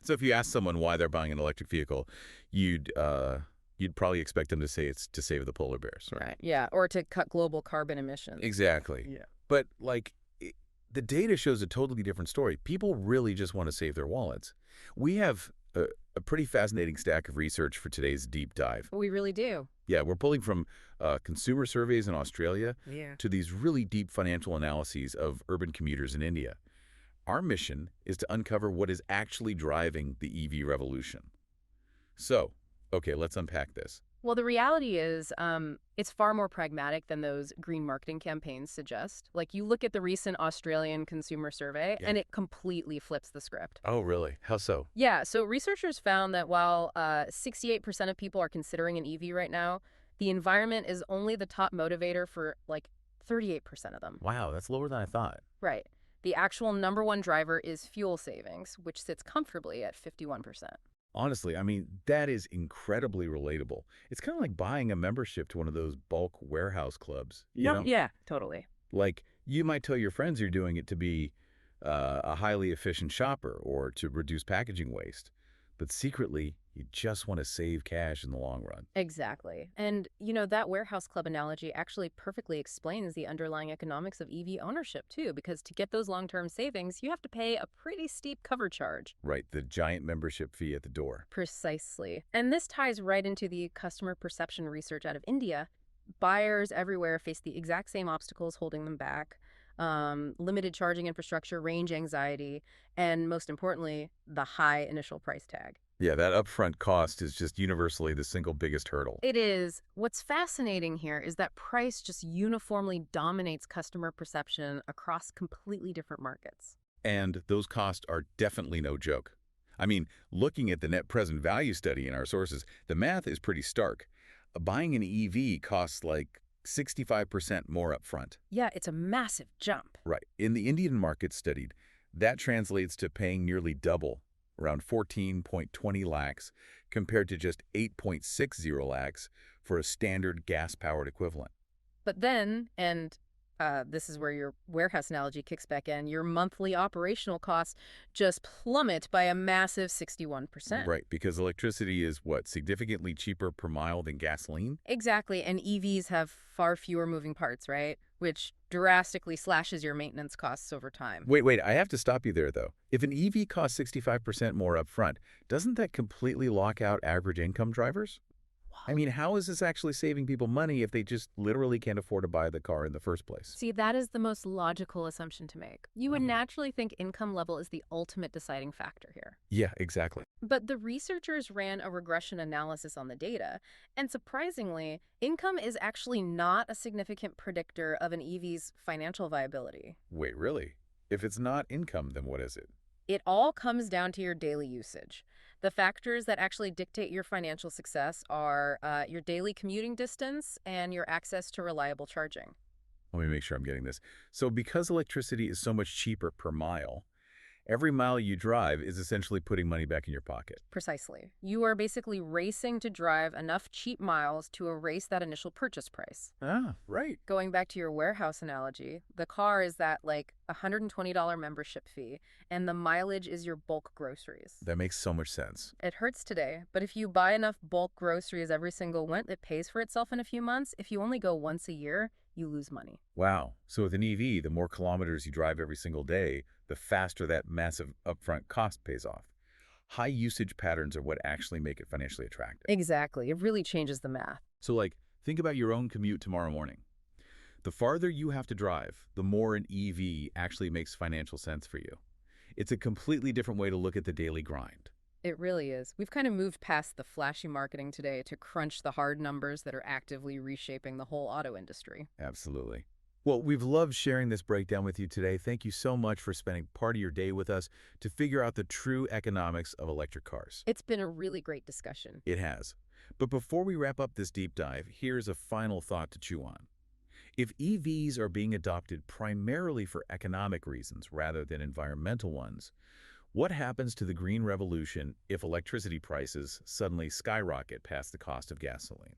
So if you ask someone why they're buying an electric vehicle, you'd you'd probably expect them to say it's to save the polar bears, right? Right. Yeah. Or to cut global carbon emissions. Exactly. Yeah. But like the data shows a totally different story. People really just want to save their wallets. We have a pretty fascinating stack of research for today's deep dive. We really do. Yeah, we're pulling from consumer surveys in Australia Yeah. to these really deep financial analyses of urban commuters in India. Our mission is to uncover what is actually driving the EV revolution. So, okay, let's unpack this. Well, the reality is, it's far more pragmatic than those green marketing campaigns suggest. Like, you look at the recent Australian consumer survey, Yeah. and it completely flips the script. Oh, really? How so? Yeah, so researchers found that while 68% of people are considering an EV right now, the environment is only the top motivator for like 38% of them. Wow, that's lower than I thought. Right. The actual number one driver is fuel savings, which sits comfortably at 51%. Honestly, I mean, that is incredibly relatable. It's kind of like buying a membership to one of those bulk warehouse clubs, you Yep. know? Yeah, totally. Like, you might tell your friends you're doing it to be a highly efficient shopper or to reduce packaging waste, but secretly, you just want to save cash in the long run. Exactly. And, that warehouse club analogy actually perfectly explains the underlying economics of EV ownership, too, because to get those long term savings, you have to pay a pretty steep cover charge. Right, the giant membership fee at the door. Precisely. And this ties right into the customer perception research out of India. Buyers everywhere face the exact same obstacles holding them back: limited charging infrastructure, range anxiety, and most importantly, the high initial price tag. Yeah, that upfront cost is just universally the single biggest hurdle. It is. What's fascinating here is that price just uniformly dominates customer perception across completely different markets. And those costs are definitely no joke. I mean, looking at the net present value study in our sources, the math is pretty stark. Buying an EV costs like 65% more upfront. Yeah, it's a massive jump. Right. In the Indian market studied, that translates to paying nearly double, around 14.20 lakhs, compared to just 8.60 lakhs for a standard gas-powered equivalent. But then, and this is where your warehouse analogy kicks back in, your monthly operational costs just plummet by a massive 61%. Right, because electricity is what, significantly cheaper per mile than gasoline? Exactly, and EVs have far fewer moving parts, right? Which drastically slashes your maintenance costs over time. Wait, I have to stop you there, though. If an EV costs 65% more upfront, doesn't that completely lock out average income drivers? I mean, how is this actually saving people money if they just literally can't afford to buy the car in the first place? See, that is the most logical assumption to make. You would naturally think income level is the ultimate deciding factor here. Yeah, exactly. But the researchers ran a regression analysis on the data, and surprisingly, income is actually not a significant predictor of an EV's financial viability. Wait, really? If it's not income, then what is it? It all comes down to your daily usage. The factors that actually dictate your financial success are your daily commuting distance and your access to reliable charging. Let me make sure I'm getting this. So because electricity is so much cheaper per mile, every mile you drive is essentially putting money back in your pocket. Precisely. You are basically racing to drive enough cheap miles to erase that initial purchase price. Ah, right. Going back to your warehouse analogy, the car is that like $120 membership fee, and the mileage is your bulk groceries. That makes so much sense. It hurts today, but if you buy enough bulk groceries every single month, it pays for itself in a few months. If you only go once a year, you lose money. Wow. So with an EV, the more kilometers you drive every single day, the faster that massive upfront cost pays off. High usage patterns are what actually make it financially attractive. Exactly. It really changes the math. So like, think about your own commute tomorrow morning. The farther you have to drive, the more an EV actually makes financial sense for you. It's a completely different way to look at the daily grind. It really is. We've kind of moved past the flashy marketing today to crunch the hard numbers that are actively reshaping the whole auto industry. Absolutely. Well, we've loved sharing this breakdown with you today. Thank you so much for spending part of your day with us to figure out the true economics of electric cars. It's been a really great discussion. It has. But before we wrap up this deep dive, here's a final thought to chew on. If EVs are being adopted primarily for economic reasons rather than environmental ones, what happens to the green revolution if electricity prices suddenly skyrocket past the cost of gasoline?